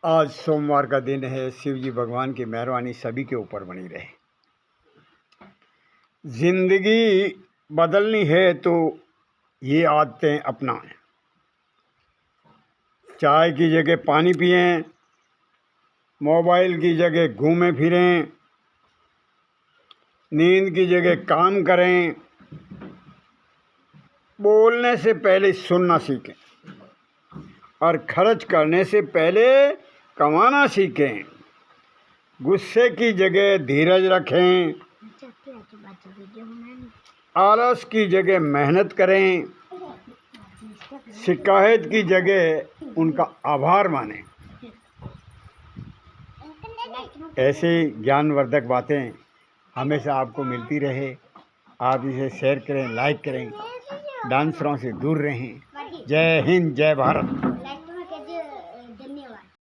आज सोमवार का दिन है। शिव जी भगवान की मेहरबानी सभी के ऊपर बनी रहे। जिंदगी बदलनी है तो ये आदतें अपनाएं। चाय की जगह पानी पिएं, मोबाइल की जगह घूमें फिरें, नींद की जगह काम करें, बोलने से पहले सुनना सीखें और खर्च करने से पहले कमाना सीखें। गुस्से की जगह धीरज रखें, आलस की जगह मेहनत करें, शिकायत की जगह उनका आभार मानें। ऐसे ज्ञानवर्धक बातें हमेशा आपको मिलती रहे। आप इसे शेयर करें, लाइक करें, डांसरों से दूर रहें। जय हिंद, जय भारत।